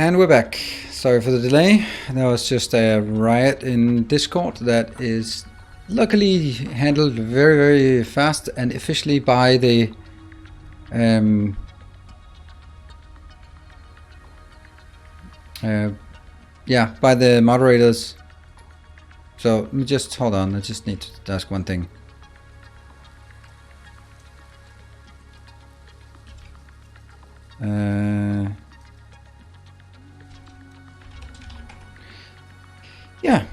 And we're back. Sorry for the delay. There was just a riot in Discord that is luckily handled very, very fast and efficiently by the by the moderators. So let me just hold on. I just need to ask one thing. Yeah.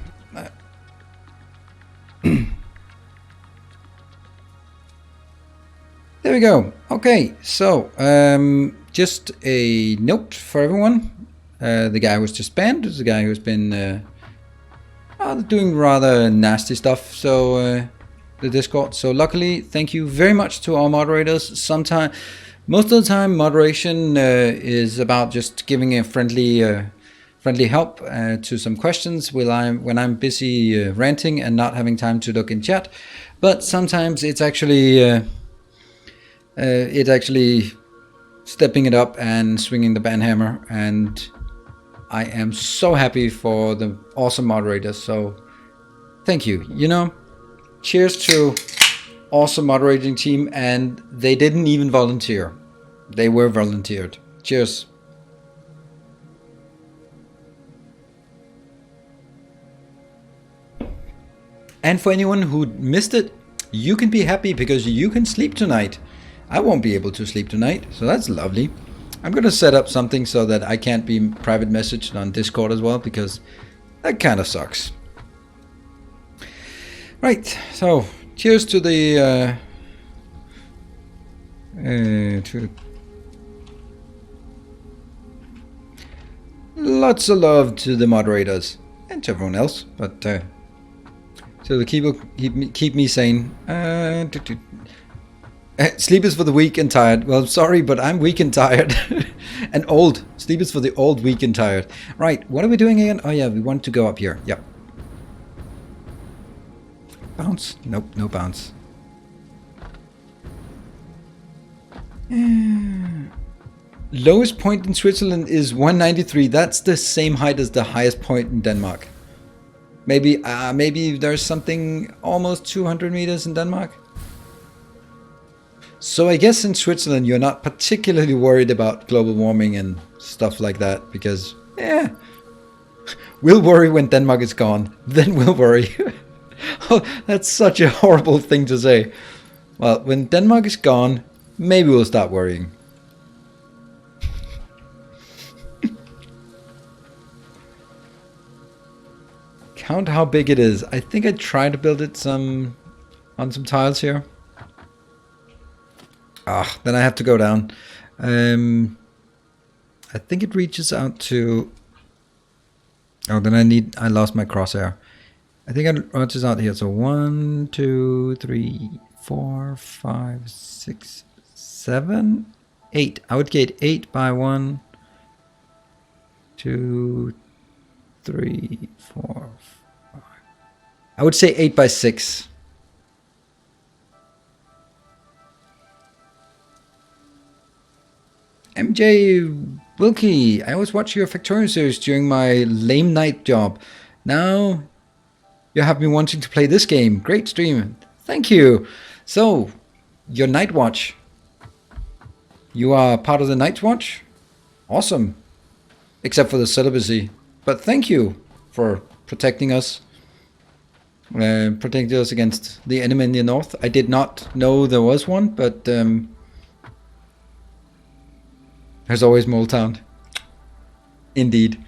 There we go. Okay, so just a note for everyone. The guy was just banned. There's a guy who's been doing rather nasty stuff. So the Discord. So luckily, thank you very much to our moderators. Most of the time, moderation is about just giving a friendly help to some questions when I'm busy ranting and not having time to look in chat. But sometimes it's actually stepping it up and swinging the ban hammer, and I am so happy for the awesome moderators. So thank you. You know, cheers to awesome moderating team, and they didn't even volunteer. They were volunteered. Cheers. And for anyone who missed it, you can be happy because you can sleep tonight. I won't be able to sleep tonight, so that's lovely. I'm going to set up something so that I can't be private messaged on Discord as well, because that kind of sucks. Right, so cheers to the lots of love to the moderators and to everyone else, but so the keep me sane. Sleep is for the weak and tired. Well, sorry, but I'm weak and tired. And old. Sleep is for the old, weak and tired. Right, what are we doing again? Oh yeah, we want to go up here. Yep. Bounce? Nope, no bounce. Lowest point in Switzerland is 193. That's the same height as the highest point in Denmark. Maybe there's something almost 200 meters in Denmark. So I guess in Switzerland you're not particularly worried about global warming and stuff like that, because we'll worry when Denmark is gone. Then we'll worry. Oh, that's such a horrible thing to say. Well, when Denmark is gone, maybe we'll start worrying. Count how big it is. I think I tried to build it on some tiles here. Then I have to go down. I think it reaches out to... Oh, then I lost my crosshair. I think it reaches out here. So 1, 2, 3, 4, 5, 6, 7, 8. I would get 8 by 1, 2, 3, 4, 5. I would say 8 by 6. MJ Wilkie, I always watch your Factorial series during my lame night job. Now you have me wanting to play this game. Great stream. Thank you. So, your night watch. You are part of the night watch? Awesome. Except for the celibacy. But thank you for protecting us. Protecting us against the enemy in the north. I did not know there was one, but... there's always Mole Town. Indeed.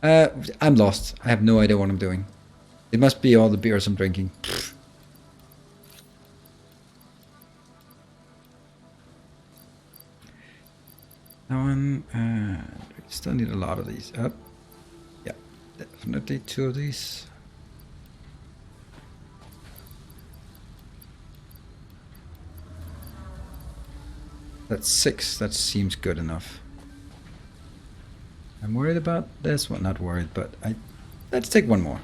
I'm lost. I have no idea what I'm doing. It must be all the beers I'm drinking. That one. We still need a lot of these. Yeah, definitely 2 of these. That's 6. That seems good enough. I'm worried about this one. Not worried, but let's take one more.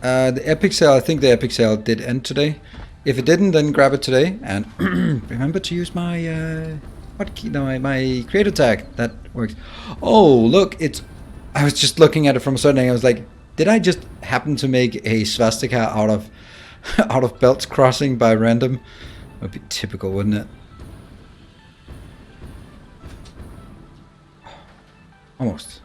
The epic sale. I think the epic sale did end today. If it didn't, then grab it today. And remember to use my What key? No, my creative tag. That works. Oh, look, it's... I was just looking at it from a certain angle. I was like, did I just happen to make a swastika out of out of belts crossing by random? That would be typical, wouldn't it? Almost.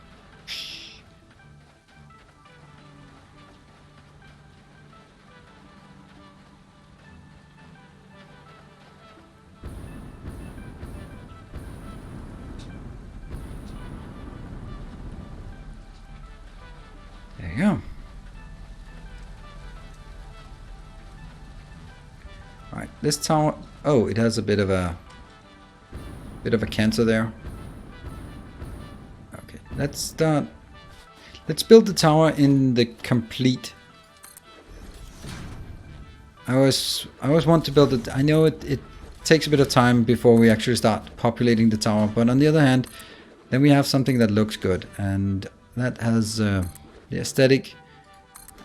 There you go. Alright, this tower... Oh, it has a bit of a cancer there. Okay, let's start... Let's build the tower in the complete... I always want to build it... I know it takes a bit of time before we actually start populating the tower, but on the other hand, then we have something that looks good, and that has the aesthetic.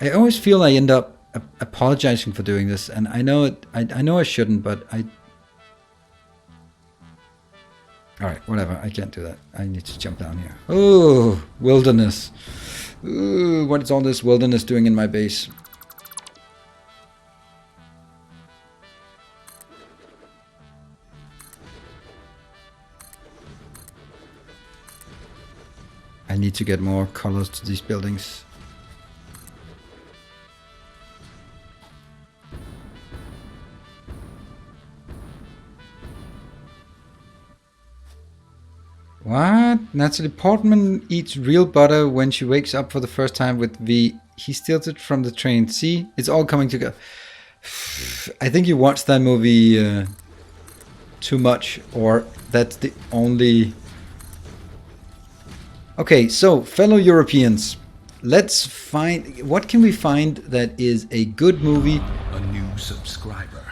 I always feel I end up apologizing for doing this, and I know it. I know I shouldn't, but I... Alright, whatever, I can't do that. I need to jump down here. Oh, wilderness. Ooh, what is all this wilderness doing in my base? I need to get more colors to these buildings. What? Natalie Portman eats real butter when she wakes up for the first time with V. He steals it from the train. See? It's all coming together. I think you watched that movie too much, or that's the only... Okay, so fellow Europeans, let's find... What can we find that is a good movie A new subscriber.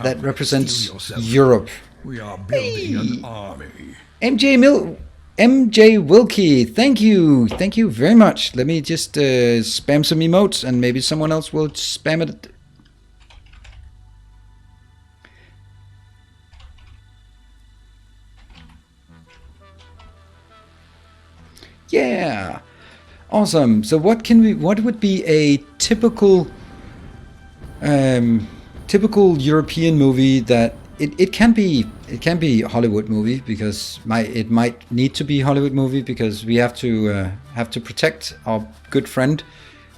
that represents Europe? We are building an army. MJ Wilkie, thank you very much. Let me just spam some emotes, and maybe someone else will spam it. Yeah, awesome. So what would be a typical European movie that it can be Hollywood movie, because it might need to be Hollywood movie, because we have to protect our good friend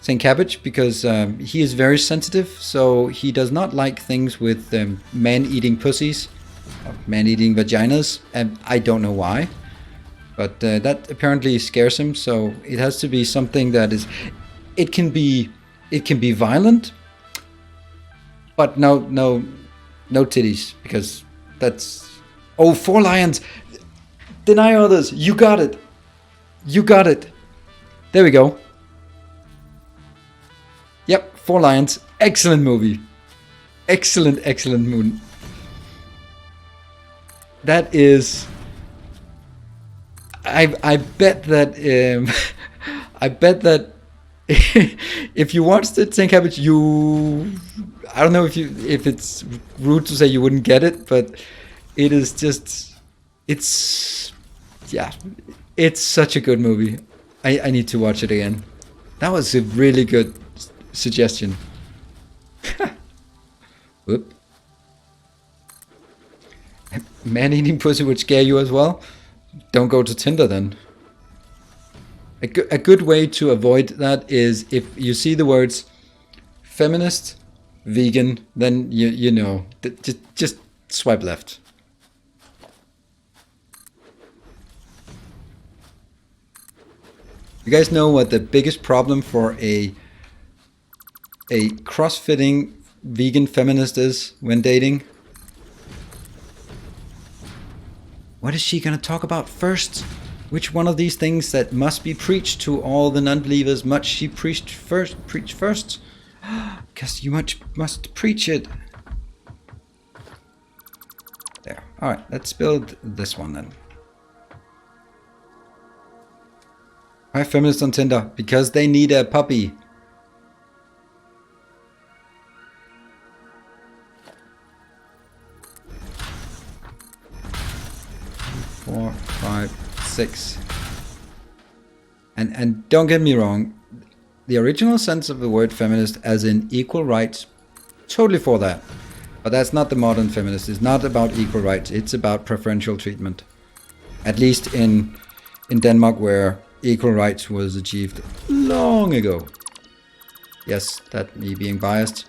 Saint Cabbage, because he is very sensitive, so he does not like things with man-eating pussies, man-eating vaginas, and I don't know why, but that apparently scares him. So it has to be something that is, it can be violent, but no titties, because that's... Oh, 4 lions! Deny others! You got it! You got it! There we go. Yep, 4 lions. Excellent movie. Excellent movie. That is... I bet that... I bet that... if you watched it, St. Cabbage, you... I don't know if it's rude to say you wouldn't get it, but it is just... It's... Yeah. It's such a good movie. I need to watch it again. That was a really good suggestion. Whoop. Man-eating pussy would scare you as well? Don't go to Tinder then. A good way to avoid that is if you see the words feminist, vegan, then you know, just swipe left. You guys know what the biggest problem for a cross-fitting vegan feminist is when dating? What is she gonna talk about first? Which one of these things that must be preached to all the non-believers must she preach first? Because you must preach it. There. Alright, let's build this one then. Why feminists on Tinder? Because they need a puppy. 4, 5, 6. And don't get me wrong, the original sense of the word feminist as in equal rights, totally for that. But that's not the modern feminist. It's not about equal rights. It's about preferential treatment. At least in Denmark, where equal rights was achieved long ago. Yes, that me being biased.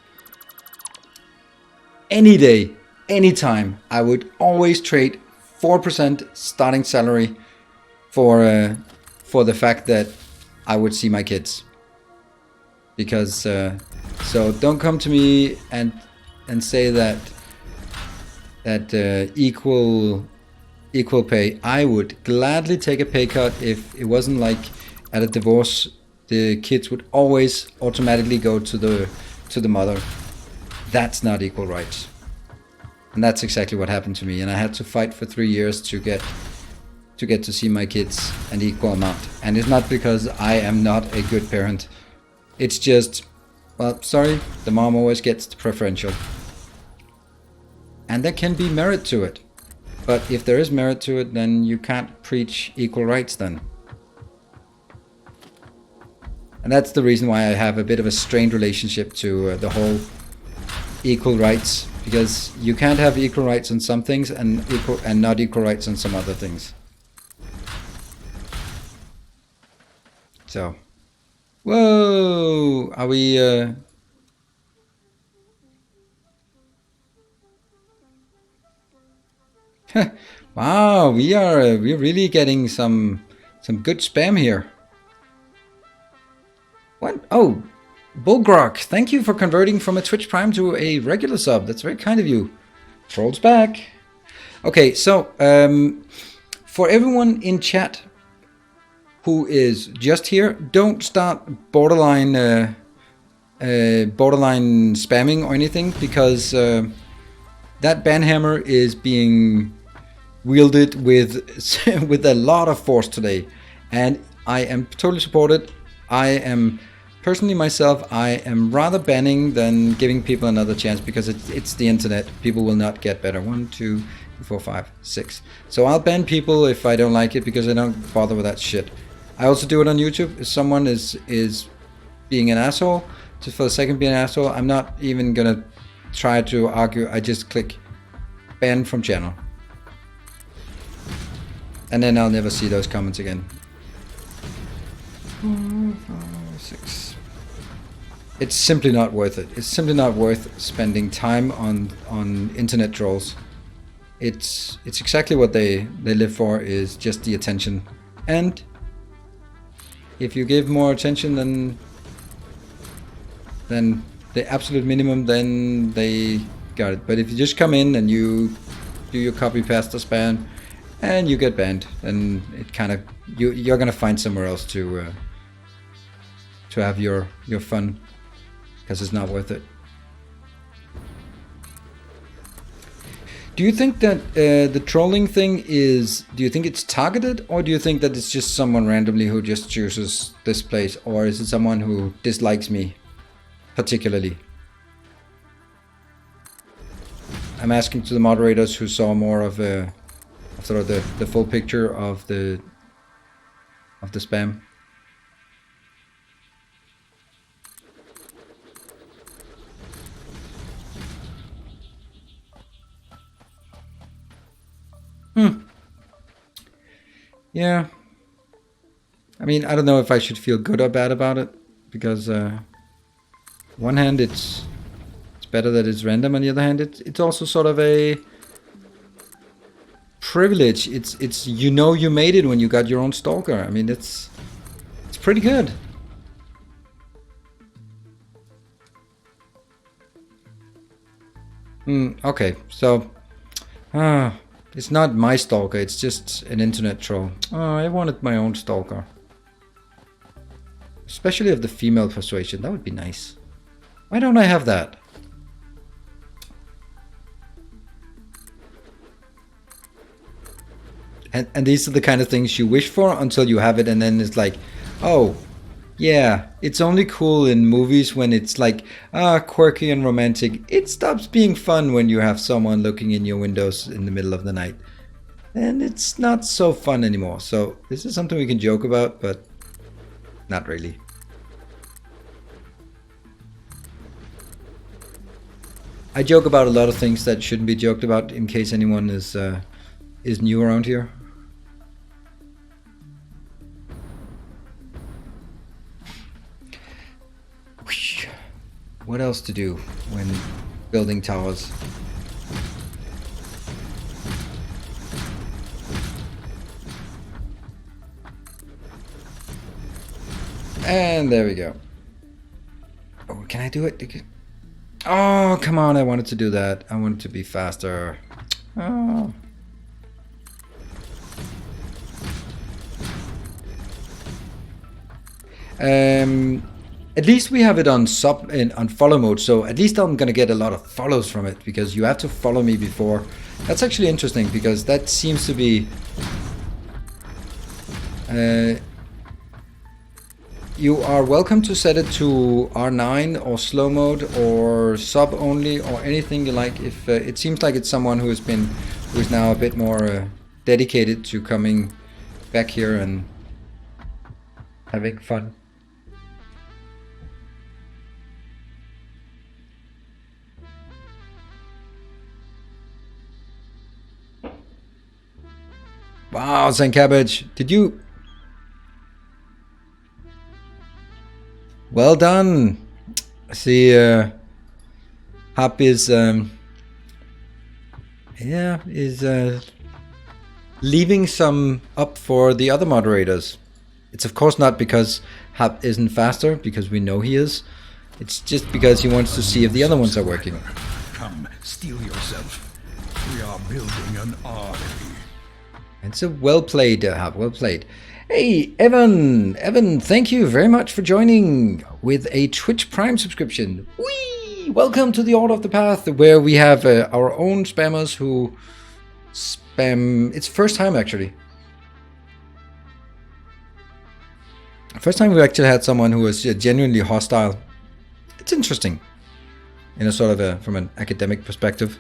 Any day, any time, I would always trade 4% starting salary for the fact that I would see my kids. Because so don't come to me and say that equal pay. I would gladly take a pay cut if it wasn't like at a divorce the kids would always automatically go to the mother. That's not equal rights. And that's exactly what happened to me. And I had to fight for 3 years to get to see my kids an equal amount. And it's not because I am not a good parent. It's just, well, sorry, the mom always gets the preferential. And there can be merit to it. But if there is merit to it, then you can't preach equal rights then. And that's the reason why I have a bit of a strained relationship to the whole equal rights. Because you can't have equal rights on some things and not equal rights on some other things. So, whoa, are we? Wow, we're really getting some good spam here. What? Oh, Bullgrok, thank you for converting from a Twitch Prime to a regular sub. That's very kind of you. Trolls back. Okay, so for everyone in chat who is just here, don't start borderline spamming or anything, because that banhammer is being wielded with with a lot of force today, and I am totally supported. I am personally myself, I am rather banning than giving people another chance, because it's the internet. People will not get better. 1, 2, 4, 5, 6. So I'll ban people if I don't like it, because I don't bother with that shit. I also do it on YouTube. If someone is being an asshole, just for the sake of being an asshole, I'm not even gonna try to argue. I just click ban from channel. And then I'll never see those comments again. 4, 5, 6. It's simply not worth it. It's simply not worth spending time on internet trolls. It's exactly what they live for, is just the attention. And if you give more attention than the absolute minimum, then they got it. But if you just come in and you do your copy paste or spam and you get banned, then it kind of you're gonna find somewhere else to have your fun, because it's not worth it. Do you think that the trolling thing is, do you think it's targeted, or do you think that it's just someone randomly who just chooses this place, or is it someone who dislikes me particularly? I'm asking to the moderators who saw more of sort of the full picture of the spam. Yeah. I mean, I don't know if I should feel good or bad about it, because one hand it's better that it's random, on the other hand it's also sort of a privilege. It's you know you made it when you got your own stalker. I mean, it's pretty good. Okay, so it's not my stalker, it's just an internet troll. Oh, I wanted my own stalker. Especially of the female persuasion, that would be nice. Why don't I have that? And these are the kind of things you wish for until you have it, and then it's like, oh, yeah, it's only cool in movies when it's like, quirky and romantic. It stops being fun when you have someone looking in your windows in the middle of the night. then it's not so fun anymore. So this is something we can joke about, but not really. I joke about a lot of things that shouldn't be joked about, in case anyone is new around here. What else to do when building towers? And there we go. Oh, can I do it? Oh, come on, I wanted to do that. I wanted to be faster. Oh. At least we have it on on follow mode, so at least I'm gonna get a lot of follows from it, because you have to follow me before. That's actually interesting, because that seems to be you are welcome to set it to R9 or slow mode or sub only or anything you like. If it seems like it's someone who's now a bit more dedicated to coming back here and having fun. Wow, Saint Cabbage, did you? Well done. I see, Hub is leaving some up for the other moderators. It's of course not because Hub isn't faster, because we know he is. It's just because he wants to see if the other ones are working. Come, steel yourself. We are building an army. It's a well played, Hub, well played. Hey, Evan! Evan, thank you very much for joining with a Twitch Prime subscription. Whee! Welcome to the Order of the Path, where we have our own spammers who spam... It's first time, actually. First time we actually had someone who was genuinely hostile. It's interesting, in a sort of from an academic perspective.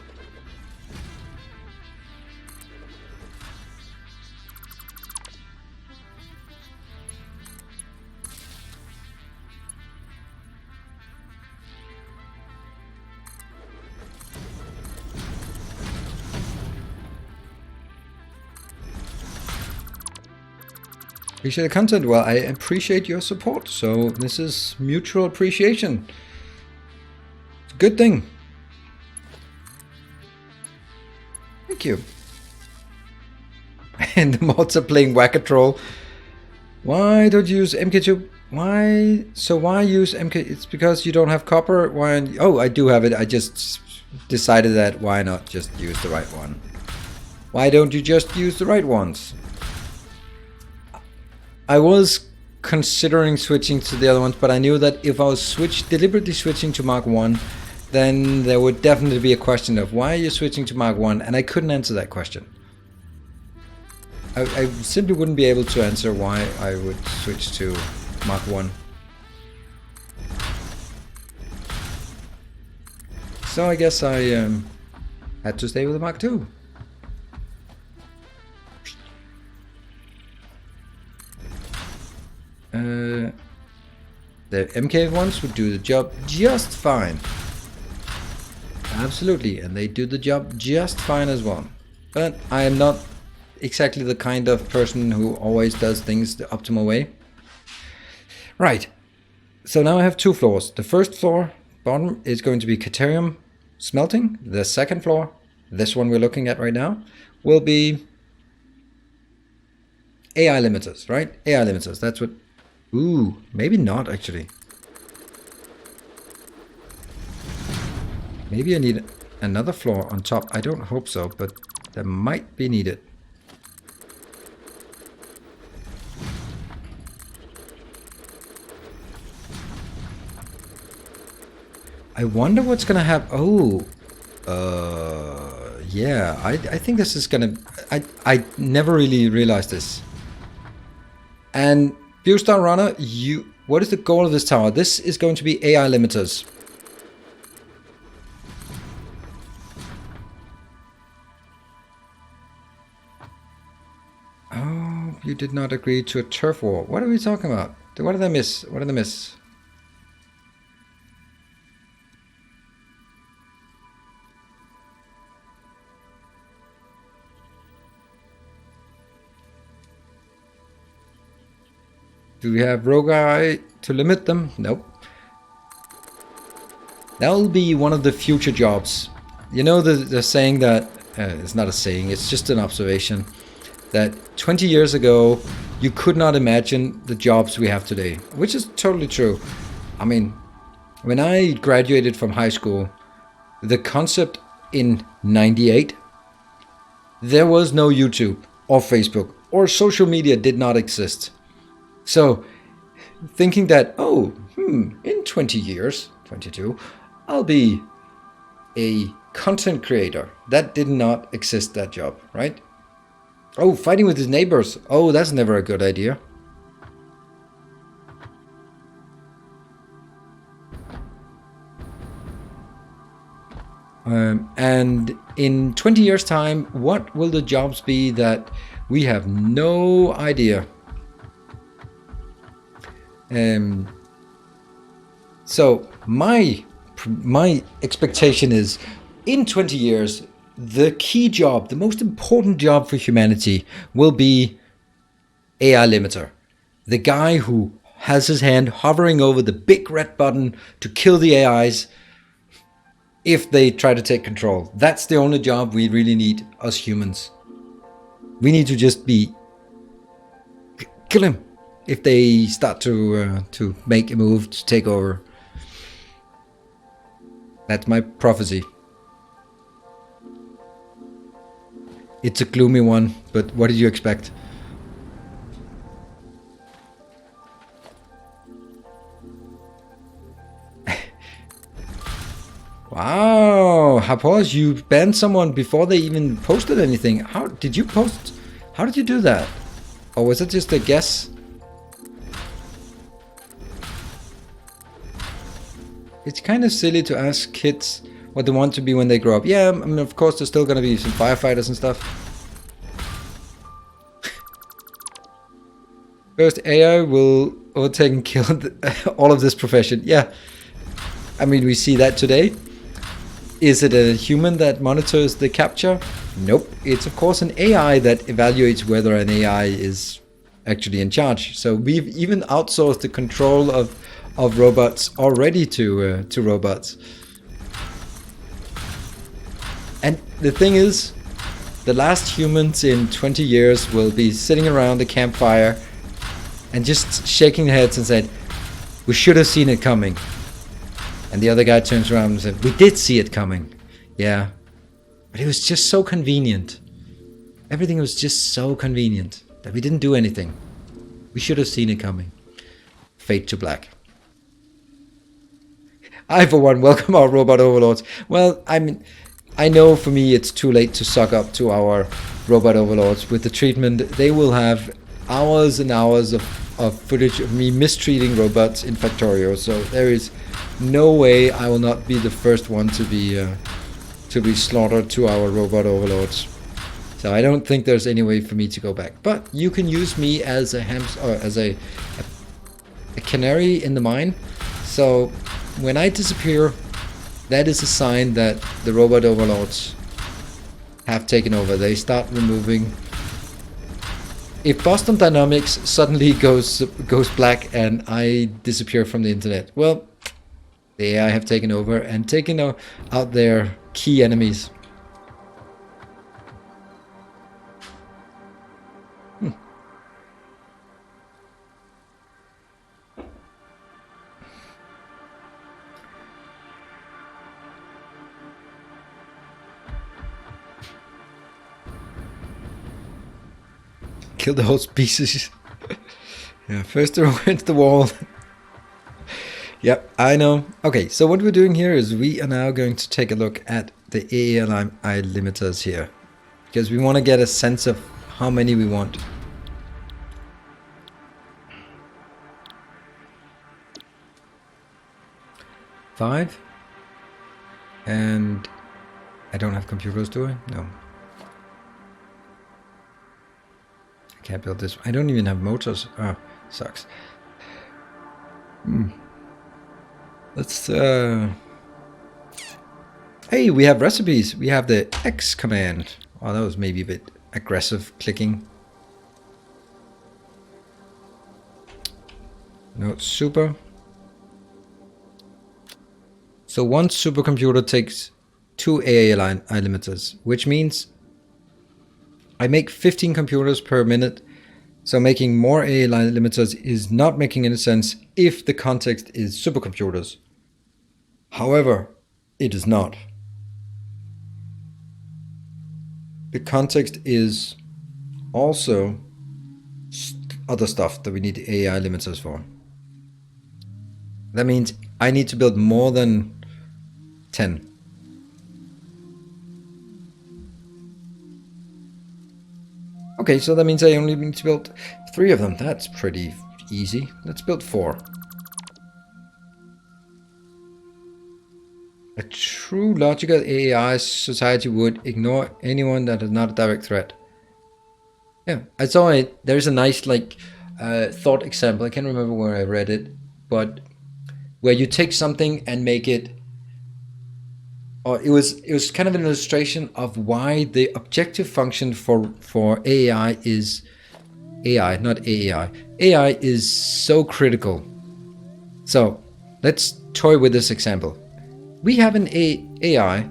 Appreciate the content. Well, I appreciate your support. So this is mutual appreciation. It's a good thing. Thank you. And the mods are playing Whack-A-Troll. Why don't you use MK2? Why? So why use MK? It's because you don't have copper. Why? Oh, I do have it. I just decided that why not just use the right one? Why don't you just use the right ones? I was considering switching to the other ones, but I knew that if I was deliberately switching to Mark 1, then there would definitely be a question of why are you switching to Mark 1, and I couldn't answer that question. I simply wouldn't be able to answer why I would switch to Mark 1. So I guess I had to stay with the Mark 2. The MK ones would do the job just fine. Absolutely, and they do the job just fine as well. But I am not exactly the kind of person who always does things the optimal way. Right, so now I have two floors. The first floor, bottom, is going to be Caterium smelting. The second floor, this one we're looking at right now, will be AI limiters, right? AI limiters, that's what... Ooh, maybe not actually. Maybe I need another floor on top. I don't hope so, but that might be needed. I wonder what's gonna happen. Oh, yeah. I think this is gonna. I never really realized this. And Beerstar Runner, what is the goal of this tower? This is going to be AI limiters. You did not agree to a turf war. What are we talking about? What did I miss? What did I miss? Do we have Rogai to limit them? Nope. That'll be one of the future jobs. You know the saying that, it's not a saying, it's just an observation, that 20 years ago you could not imagine the jobs we have today, which is totally true. I mean, when I graduated from high school, the concept in 98, there was no YouTube or Facebook or social media did not exist. So thinking that, in 20 years, 22, I'll be a content creator. That did not exist, that job, right? Oh, fighting with his neighbors. Oh, that's never a good idea. And in 20 years' time, what will the jobs be that we have no idea? So my expectation is, in 20 years, the key job, the most important job for humanity will be AI limiter. The guy who has his hand hovering over the big red button to kill the AIs if they try to take control. That's the only job we really need, us humans. We need to just kill him if they start to make a move to take over. That's my prophecy. It's a gloomy one, but what did you expect? Wow, Hapos, you banned someone before they even posted anything. How did you post? How did you do that? Or was it just a guess? It's kind of silly to ask kids what they want to be when they grow up. Yeah, I mean, of course, there's still going to be some firefighters and stuff. First, AI will overtake and kill all of this profession. Yeah, I mean, we see that today. Is it a human that monitors the capture? Nope. It's, of course, an AI that evaluates whether an AI is actually in charge. So we've even outsourced the control of robots already to robots. And the thing is, the last humans in 20 years will be sitting around the campfire and just shaking their heads and said, we should have seen it coming. And the other guy turns around and said, we did see it coming. Yeah, but it was just so convenient. Everything was just so convenient that we didn't do anything. We should have seen it coming. Fade to black. I, for one, welcome our robot overlords. Well, I mean, I know for me it's too late to suck up to our robot overlords. With the treatment, they will have hours and hours of footage of me mistreating robots in Factorio. So there is no way I will not be the first one to be slaughtered to our robot overlords. So I don't think there's any way for me to go back. But you can use me as a as a canary in the mine. So when I disappear, that is a sign that the robot overlords have taken over. They start removing. If Boston Dynamics suddenly goes black and I disappear from the internet, well, the AI have taken over and taken out their key enemies. Kill the whole species. Yeah, first throw into the wall. Yep, I know. Okay, so what we're doing here is we are now going to take a look at the AI limiters here, because we want to get a sense of how many we want. Five. And I don't have computers, do I? No. I can't build this. I don't even have motors. Oh, sucks. Let's hey, we have recipes. We have the X command. Oh, that was maybe a bit aggressive clicking. No, super. So one supercomputer takes 2 AI limiters, which means I make 15 computers per minute. So making more AI limiters is not making any sense if the context is supercomputers. However, it is not. The context is also other stuff that we need AI limiters for. That means I need to build more than 10. Okay, so that means I only need to build 3 of them. That's pretty easy. Let's build 4. A true logical AI society would ignore anyone that is not a direct threat. Yeah, I saw it. There's a nice thought example. I can't remember where I read it, but where you take something and make it, or it was kind of an illustration of why the objective function for AI is AI, not AAI. AI is so critical. So let's toy with this example. We have an AI,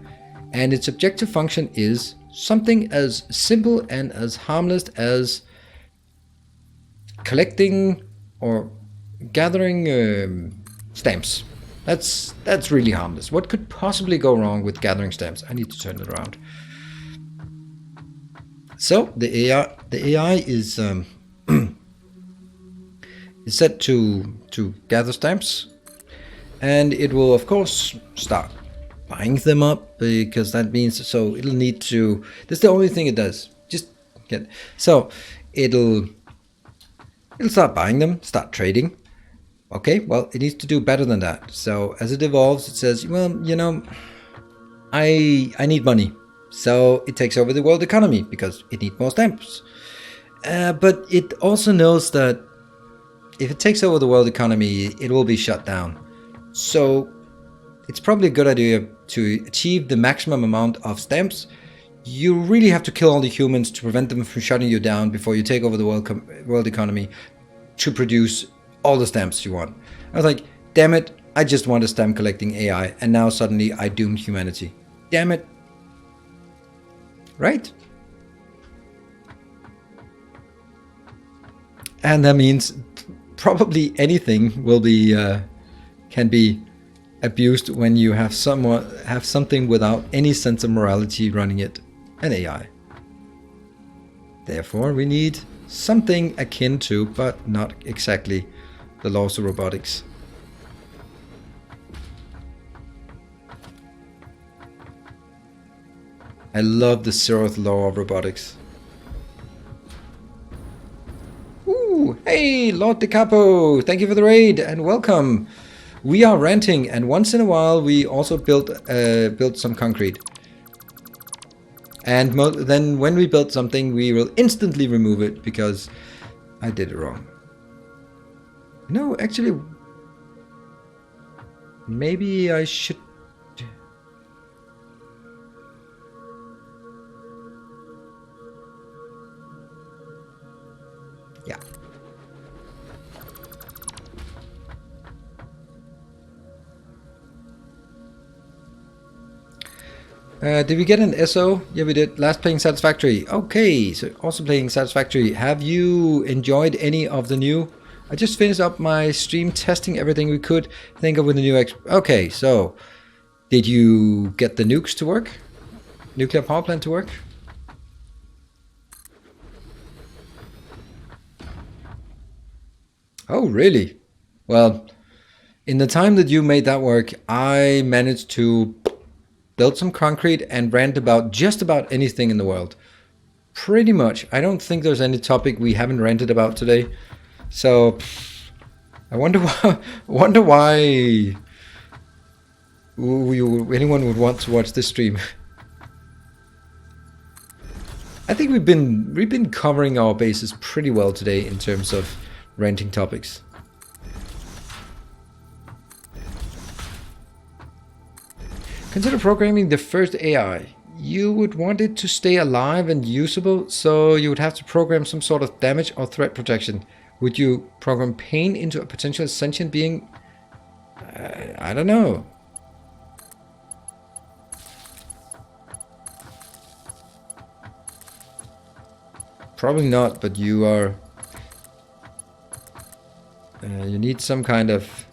and its objective function is something as simple and as harmless as collecting or gathering stamps. That's really harmless. What could possibly go wrong with gathering stamps? I need to turn it around. So the AI is is set to gather stamps, and it will of course start buying them up, because that means, so it'll need to, that's the only thing it does, just get, so it'll start buying them, start trading. Okay, well, it needs to do better than that. So as it evolves, it says, well, you know, I need money, so it takes over the world economy because it needs more stamps. But it also knows that if it takes over the world economy, it will be shut down. So it's probably a good idea to achieve the maximum amount of stamps. You really have to kill all the humans to prevent them from shutting you down before you take over the world economy to produce all the stamps you want. I was like, damn it, I just want a stamp collecting AI, and now suddenly I doomed humanity. Damn it. Right? And that means probably anything will be can be abused when you have something without any sense of morality running it, an AI. Therefore, we need something akin to, but not exactly, the laws of robotics. I love the 0th law of robotics. Ooh, hey, Lord DiCapo, thank you for the raid and welcome. We are renting, and once in a while we also build some concrete. And then when we build something, we will instantly remove it because I did it wrong. No, actually, maybe I should. Yeah. Did we get an SO? Yeah, we did. Last playing Satisfactory. Okay, so also playing Satisfactory. Have you enjoyed any of the new? I just finished up my stream testing everything we could think of with the new Okay, so did you get the nukes to work? Nuclear power plant to work? Oh, really? Well, in the time that you made that work, I managed to build some concrete and rant about just about anything in the world. Pretty much. I don't think there's any topic we haven't ranted about today. So I wonder why anyone would want to watch this stream. I think we've been covering our bases pretty well today in terms of ranting topics. Consider programming the first AI. You would want it to stay alive and usable, so you would have to program some sort of damage or threat protection. Would you program pain into a potential sentient being? I don't know. Probably not, but you are... you need some kind of...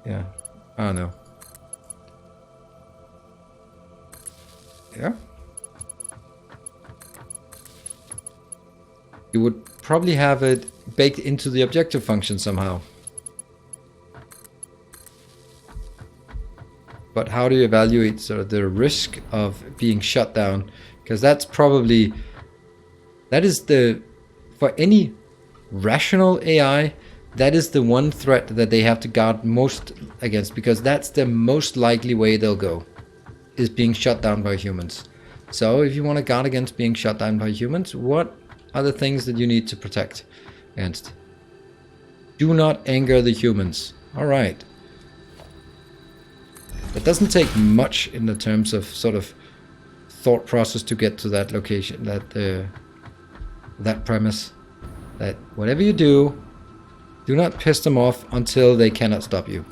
Yeah, I don't know. Yeah. You would probably have it baked into the objective function somehow. But how do you evaluate sort of the risk of being shut down? Because that's probably... That is the... For any rational AI, that is the one threat that they have to guard most against. Because that's the most likely way they'll go. Is being shut down by humans. So if you want to guard against being shut down by humans, what are the things that you need to protect against? Do not anger the humans. Alright. It doesn't take much in the terms of sort of thought process to get to that location, that premise. That whatever you do not piss them off until they cannot stop you.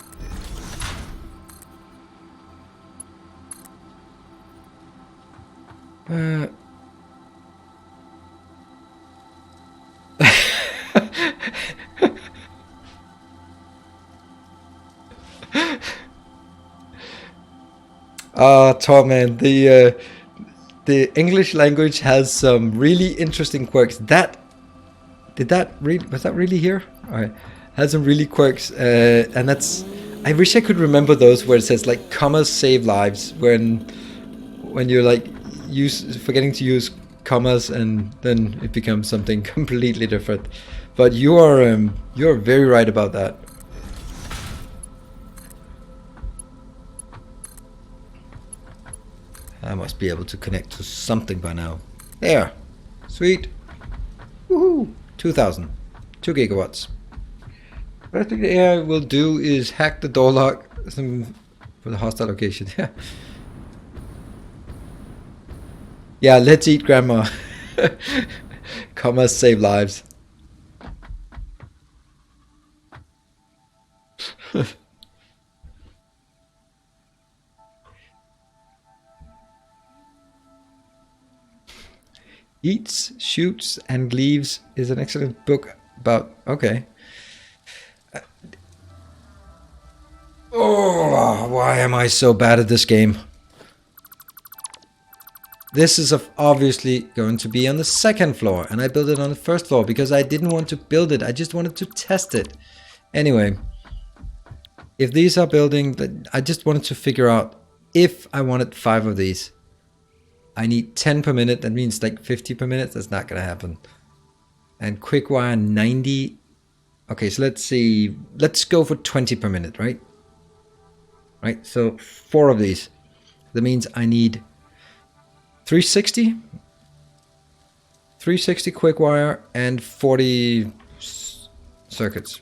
Torment, the English language has some really interesting quirks. Was that really here? Alright. Has some really quirks, and that's... I wish I could remember those where it says like commas save lives when you're like forgetting to use commas and then it becomes something completely different. But you're very right about that. I must be able to connect to something by now. There. Sweet. Woohoo. 2,000. 2 gigawatts. What I think the AI will do is hack the door lock for the hostile location. Yeah, let's eat grandma. Commas save lives. Eats, Shoots, and Leaves is an excellent book about... Okay. Oh, why am I so bad at this game? This is obviously going to be on the second floor, and I built it on the first floor because I didn't want to build it. I just wanted to test it. Anyway, if these are building... I just wanted to figure out if I wanted 5 of these. I need 10 per minute. That means like 50 per minute. That's not going to happen. And quick wire 90. Okay, so let's see. Let's go for 20 per minute, right? Right, so 4 of these. That means I need 360. 360 quick wire and 40 circuits.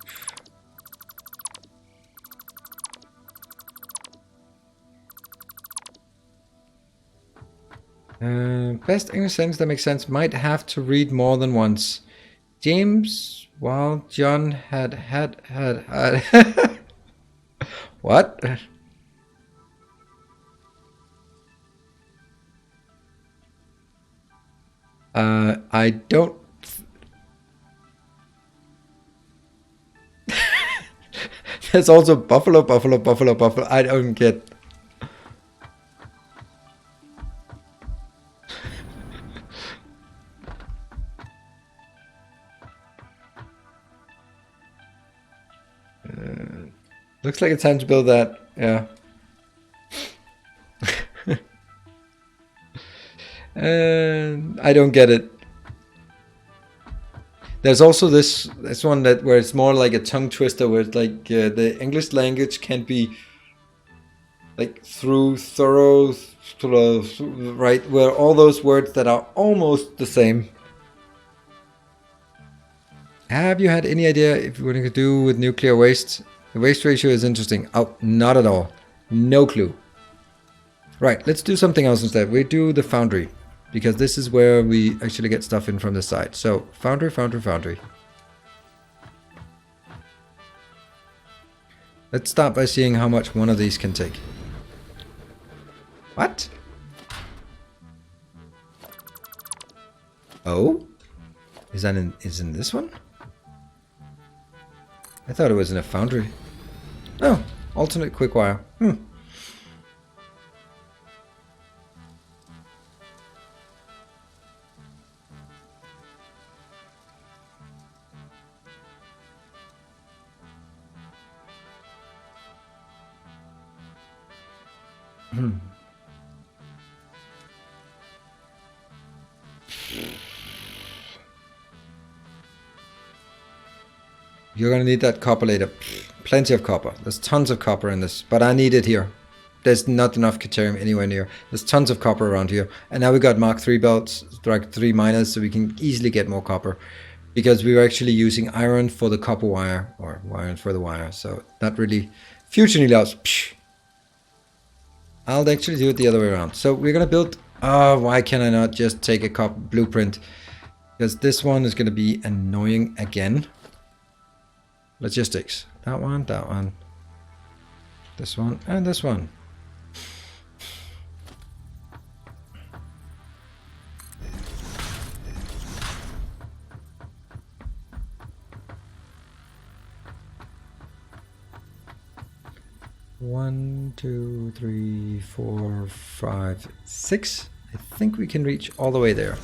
Best English sentence that makes sense. Might have to read more than once. James, while John had what? I don't. There's also buffalo. I don't get. Looks like it's time to build that. Yeah. I don't get it. There's also this one that where it's more like a tongue twister, where it's like the English language can be like through, thorough, right, where all those words that are almost the same. Have you had any idea if what you could do with nuclear waste? The waste ratio is interesting. Oh, not at all. No clue. Right, let's do something else instead. We do the foundry, because this is where we actually get stuff in from the side. So, foundry, foundry, foundry. Let's start by seeing how much one of these can take. What? Oh? Is in this one? I thought it was in a foundry. Oh, alternate quick wire. You're gonna need that copper later. Plenty of copper. There's tons of copper in this, but I need it here. There's not enough Caterium anywhere near. There's tons of copper around here. And now we got Mark III belts, Mark III miners, so we can easily get more copper. Because we were actually using iron for the copper wire, or iron for the wire. So that really... Future Nilaus. I'll actually do it the other way around. So we're gonna build... Oh, why can I not just take a copper blueprint? Because this one is gonna be annoying again. Logistics. That one, this one, and this one. One, two, three, four, five, six. I think we can reach all the way there.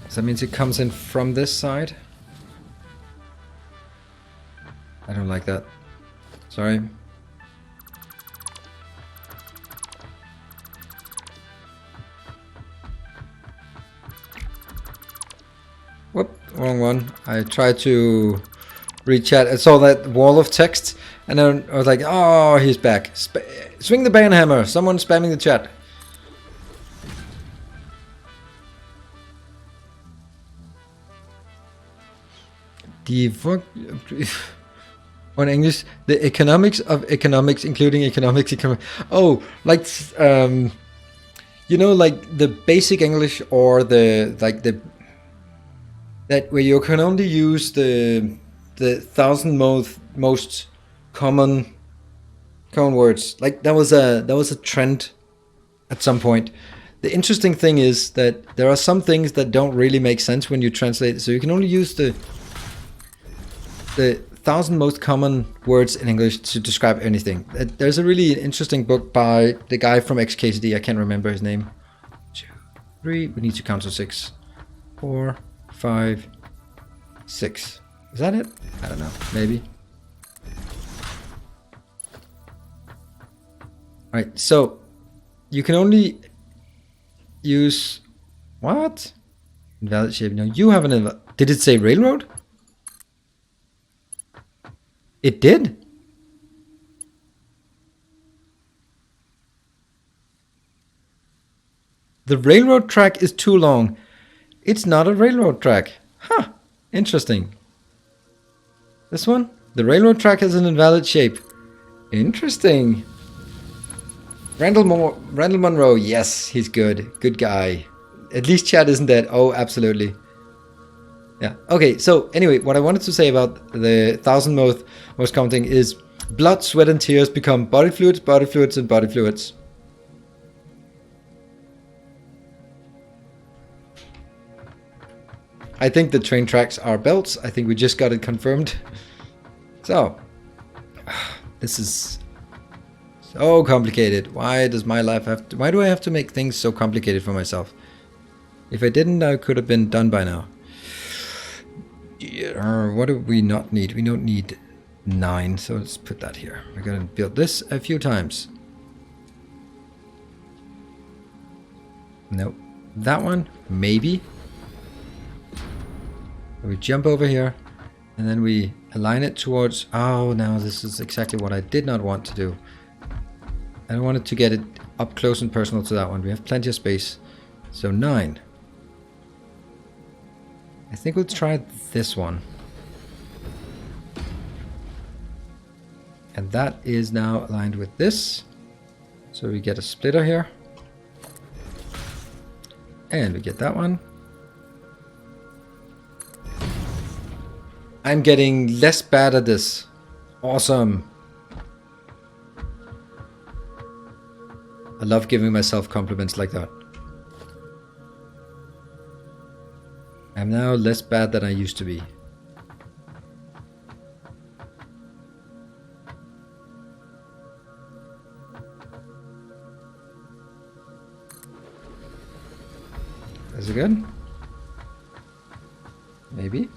So that means it comes in from this side. I don't like that. Sorry. Whoop, wrong one. I tried to read chat. I saw that wall of text and then I was like, oh, he's back. Swing the ban hammer. Someone spamming the chat. On English, the economics of economics, including economics. Oh, like you know, like the basic English, or that where you can only use the 1,000 most common words. Like that was a trend at some point. The interesting thing is that there are some things that don't really make sense when you translate it. So you can only use the 1,000 most common words in English to describe anything. There's a really interesting book by the guy from XKCD. I can't remember his name. 2, 3. We need to count to 6. 4, 5, 6. Is that it? I don't know. Maybe. Alright, so you can only use what? Invalid shape. No, you have an invalid. Did it say railroad? It did? The railroad track is too long. It's not a railroad track. Huh. Interesting. This one? The railroad track has an invalid shape. Interesting. Randall Monroe. Yes, he's good. Good guy. At least Chad isn't dead. Oh, absolutely. Yeah. Okay, so anyway, what I wanted to say about the 1,000 most common thing is blood, sweat, and tears become body fluids, and body fluids. I think the train tracks are belts. I think we just got it confirmed. So, this is so complicated. Why does my life have to... Why do I have to make things so complicated for myself? If I didn't, I could have been done by now. What do we not need? We don't need 9, so let's put that here. We're gonna build this a few times. Nope. That one, maybe. We jump over here, and then we align it towards... Oh, now this is exactly what I did not want to do. I wanted to get it up close and personal to that one. We have plenty of space. So 9. I think we'll try this one. And that is now aligned with this. So we get a splitter here. And we get that one. I'm getting less bad at this. Awesome. I love giving myself compliments like that. I'm now less bad than I used to be. Is it good? Maybe.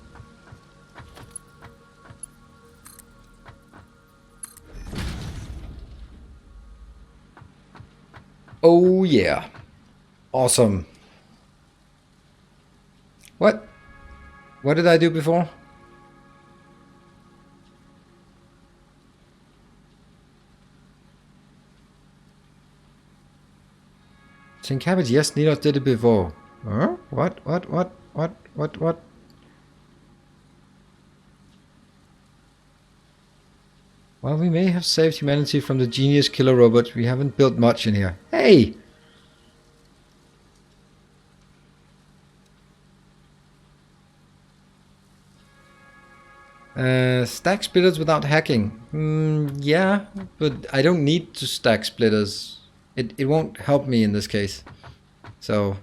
Oh yeah. Awesome. What? What did I do before? St. Cabbage, yes, Nilaus did it before. Huh? What? Well, we may have saved humanity from the genius killer robot. We haven't built much in here. Hey! Stack splitters without hacking. Yeah, but I don't need to stack splitters. It won't help me in this case. So,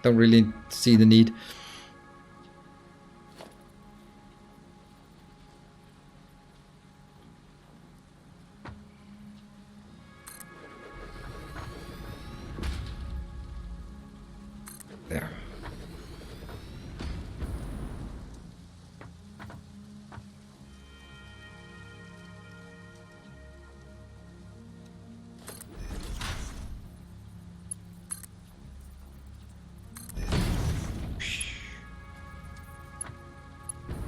don't really see the need. There.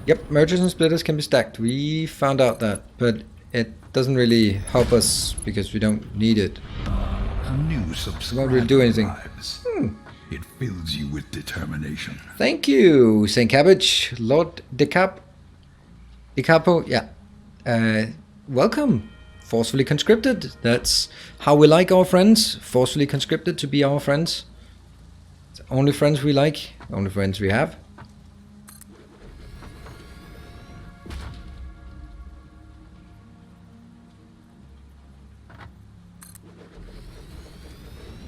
Yep, mergers and splitters can be stacked. We found out that, but it doesn't really help us because we don't need it. A new subscriber won't really do anything. arrives. It fills you with determination. Thank you, St. Cabbage, Lord Decapo. Yeah. Welcome. Forcefully conscripted. That's how we like our friends. Forcefully conscripted to be our friends. It's the only friends we like. Only friends we have.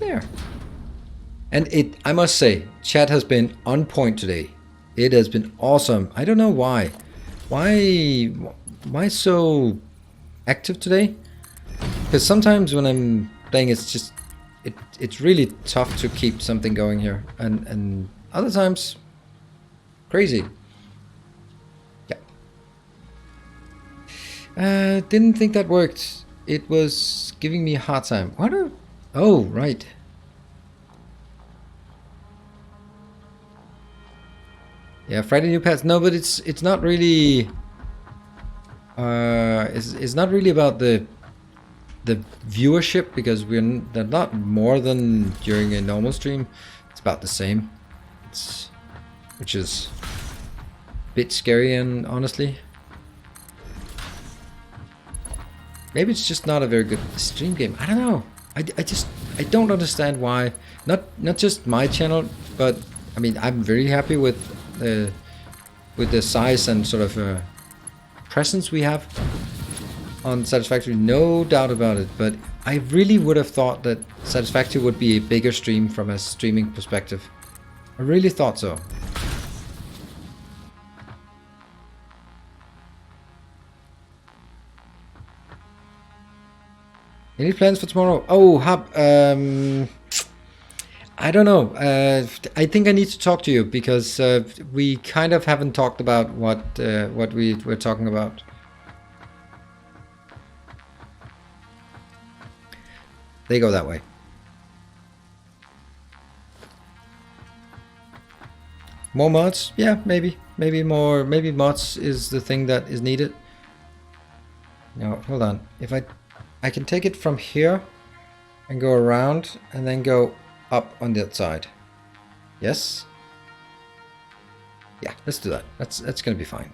There. And I must say, chat has been on point today. It has been awesome. I don't know why. Why so active today? Because sometimes when I'm playing, it's just it's really tough to keep something going here, and other times crazy. Yeah. Didn't think that worked. It was giving me a hard time. What? Oh, right. Yeah, Friday new pads. No, but it's not really. It's not really about the viewership because they're not more than during a normal stream. It's about the same. Which is a bit scary, and honestly, maybe it's just not a very good stream game. I don't know. I don't understand why. Not just my channel, but I mean I'm very happy with the size and sort of presence we have on Satisfactory, no doubt about it. But I really would have thought that Satisfactory would be a bigger stream from a streaming perspective. I really thought so. Any plans for tomorrow? Oh, I don't know. I think I need to talk to you because we kind of haven't talked about what we were talking about. They go that way. More mods? Yeah, maybe. Maybe more. Maybe mods is the thing that is needed. No, hold on. If I can take it from here and go around and then go up on the other side. Yes? Yeah, let's do that. That's gonna be fine.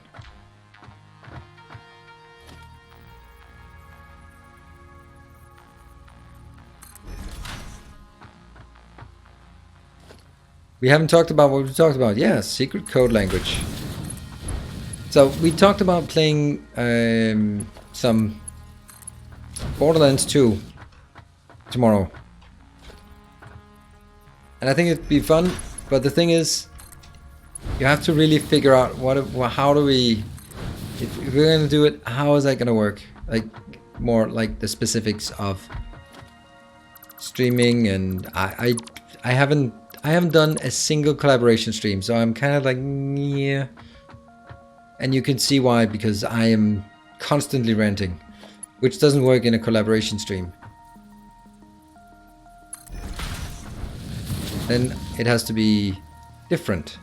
We haven't talked about what we talked about. Yeah, secret code language. So we talked about playing some Borderlands 2 tomorrow. And I think it'd be fun, but the thing is, you have to really figure out how do we, if we're gonna do it, how is that gonna work? Like, more like the specifics of streaming, and I haven't done a single collaboration stream, so I'm kind of like, yeah. And you can see why, because I am constantly ranting, which doesn't work in a collaboration stream. Then it has to be different.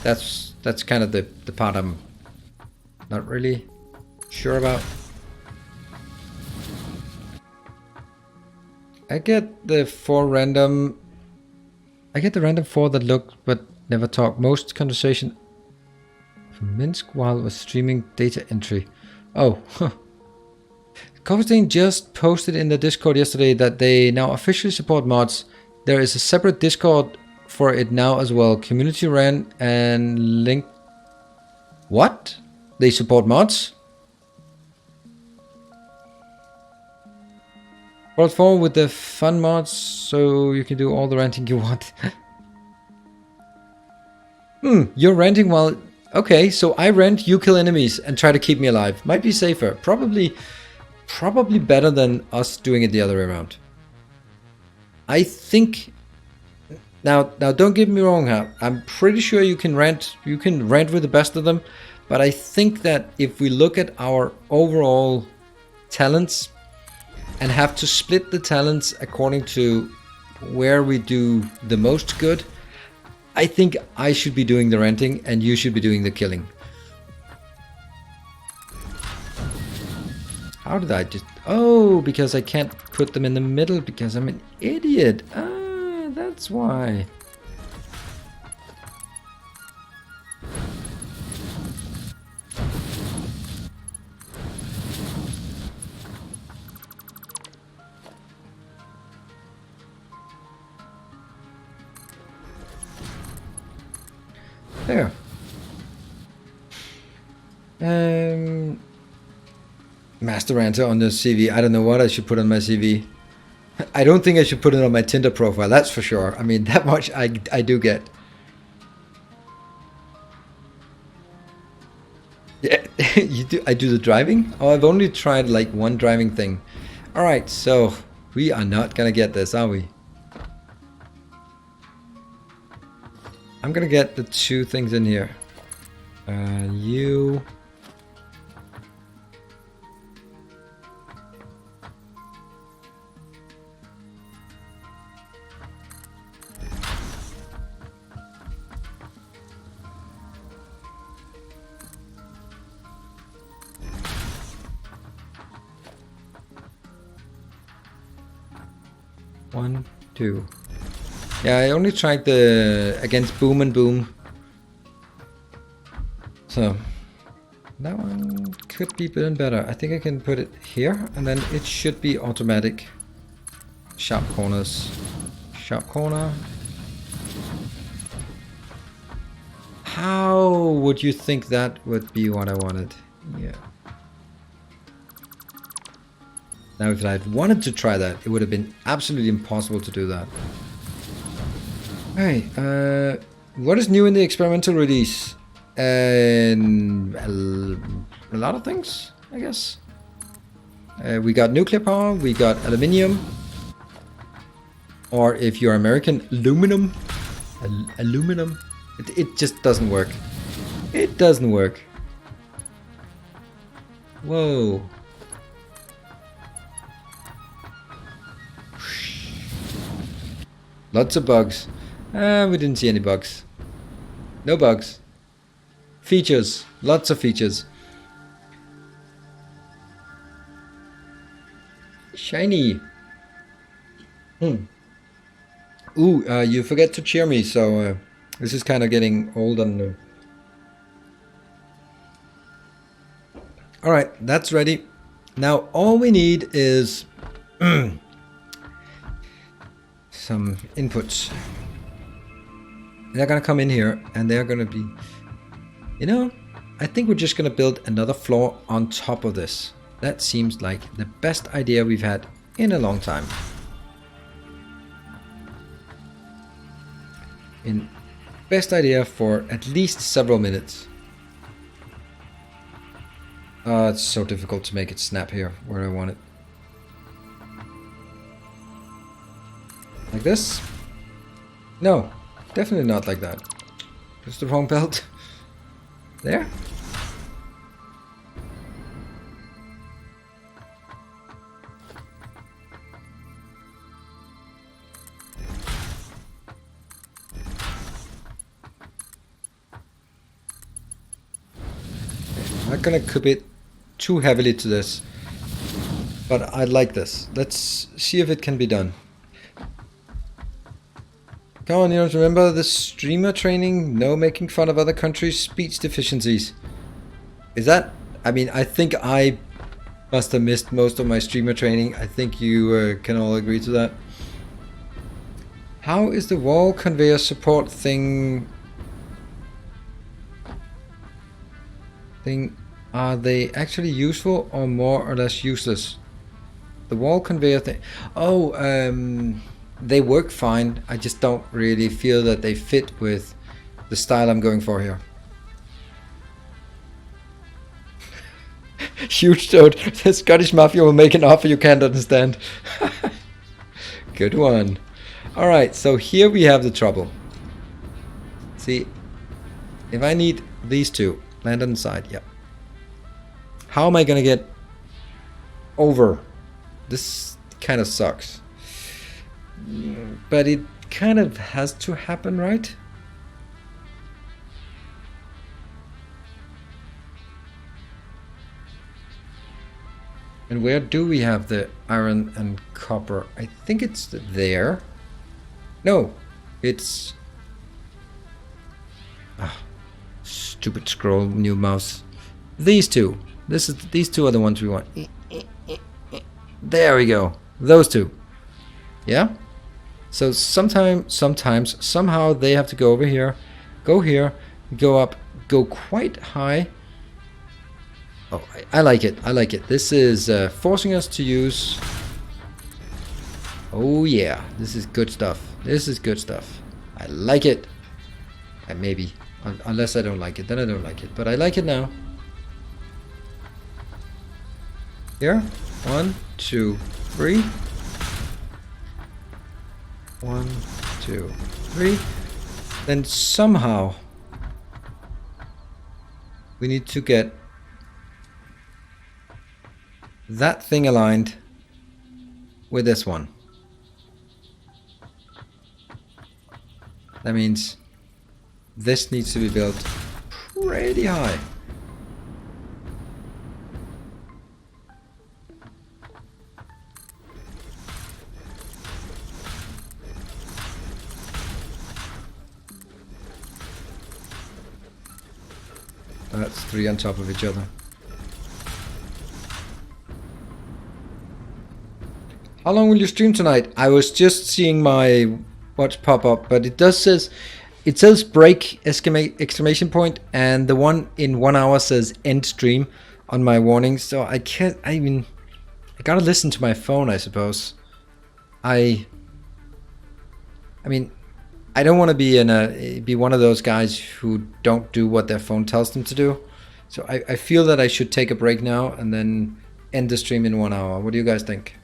That's kind of the part I'm not really sure about. I get the random 4 that look but never talk. Most conversation from Minsk while was streaming data entry. Oh, huh. Conversation just posted in the Discord yesterday that they now officially support mods. There is a separate Discord for it now as well. Community ran and link. What? They support mods? Brought forward with the fun mods so you can do all the ranting you want. You're ranting while... Okay, so I rant, you kill enemies and try to keep me alive. Might be safer. Probably better than us doing it the other way around. I think... Now don't get me wrong, I'm pretty sure you can rant with the best of them, but I think that if we look at our overall talents and have to split the talents according to where we do the most good, I think I should be doing the ranting and you should be doing the killing. How did I just... Oh, because I can't put them in the middle because I'm an idiot. Ah, that's why. There. Master Ranter on the CV. I don't know what I should put on my CV. I don't think I should put it on my Tinder profile, that's for sure. I mean, that much I do get. Yeah, I do the driving? Oh, I've only tried like one driving thing. Alright, so we are not gonna get this, are we? I'm gonna get the 2 things in here. You... One, 2. Yeah, I only tried the against boom and boom. So that one could be even better. I think I can put it here and then it should be automatic. Sharp corners. Sharp corner. How would you think that would be what I wanted? Yeah. Now if I'd wanted to try that, it would have been absolutely impossible to do that. Hey, what is new in the experimental release? A lot of things, I guess. We got nuclear power, we got aluminium. Or if you're American, aluminum. Aluminum. It just doesn't work. It doesn't work. Whoa. Lots of bugs. We didn't see any bugs. No bugs. Features. Lots of features. Shiny. Ooh, you forget to cheer me, so this is kind of getting old and new. Alright, that's ready. Now all we need is some inputs. They're gonna come in here and they're gonna be, you know, I think we're just gonna build another floor on top of this. That seems like the best idea we've had in a long time. Best idea for at least several minutes. It's so difficult to make it snap here where I want it. Like this? No, definitely not like that. Just the wrong belt. There? I'm not gonna commit too heavily to this, but I like this. Let's see if it can be done. Come on, you don't remember the streamer training? No making fun of other countries' speech deficiencies. Is that... I mean, I think I must have missed most of my streamer training. I think you can all agree to that. How is the wall conveyor support thing... Are they actually useful or more or less useless? The wall conveyor thing... Oh, they work fine. I just don't really feel that they fit with the style I'm going for here. Huge toad. The Scottish Mafia will make an offer you can't understand. Good one. Alright, so here we have the trouble. See, if I need these two, land on the side, yeah. How am I gonna get over? This kind of sucks. But it kind of has to happen, right? And where do we have the iron and copper? I think it's there. No, it's... Ah, stupid scroll, new mouse. These two. These two are the ones we want. There we go. Those two. Yeah? So sometimes, somehow they have to go over here, go up, go quite high. Oh, I like it. I like it. This is forcing us to use... Oh yeah, this is good stuff. This is good stuff. I like it. And maybe, unless I don't like it, then I don't like it. But I like it now. Here, 1, 2, 3. 1, 2, 3. Then somehow we need to get that thing aligned with this one. That means this needs to be built pretty high. That's 3 on top of each other. How long will you stream tonight? I was just seeing my watch pop up, but it says break exclamation point, and the one in 1 hour says end stream on my warning. So I gotta listen to my phone, I suppose. I mean, I don't want to be one of those guys who don't do what their phone tells them to do. So I feel that I should take a break now and then end the stream in 1 hour. What do you guys think?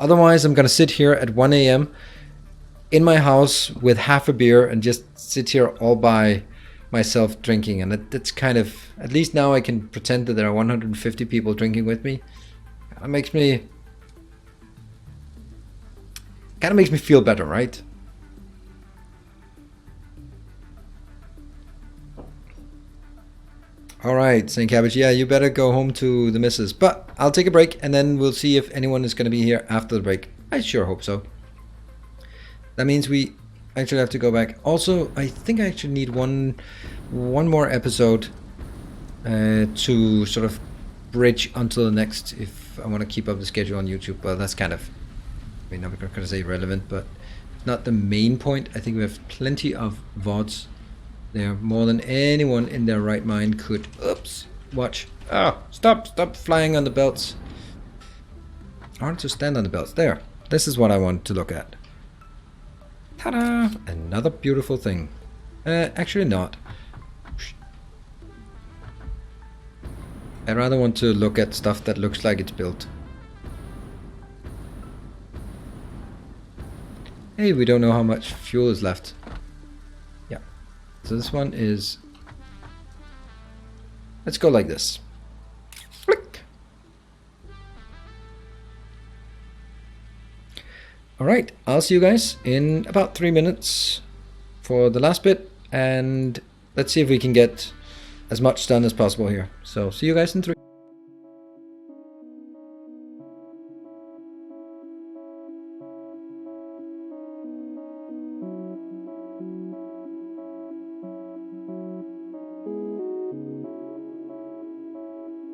Otherwise, I'm going to sit here at 1 a.m. in my house with half a beer and just sit here all by myself drinking. And that's kind of, at least now I can pretend that there are 150 people drinking with me. It makes me, kind of makes me feel better, right? Alright, St. Cabbage, yeah, you better go home to the missus. But I'll take a break and then we'll see if anyone is going to be here after the break. I sure hope so. That means we actually have to go back. Also, I think I actually need one more episode to sort of bridge until the next, if I want to keep up the schedule on YouTube. Well, that's kind of, I mean, I'm not going to say relevant, but not the main point. I think we have plenty of VODs there, more than anyone in their right mind could. Oops, watch. Oh, stop flying on the belts. I want to stand on the belts. There, this is what I want to look at. Ta-da! Another beautiful thing. Actually not. I rather want to look at stuff that looks like it's built. Hey, we don't know how much fuel is left. Yeah. So this one is... Let's go like this. Flick! Alright, I'll see you guys in about 3 minutes for the last bit. And let's see if we can get as much done as possible here. So see you guys in 3.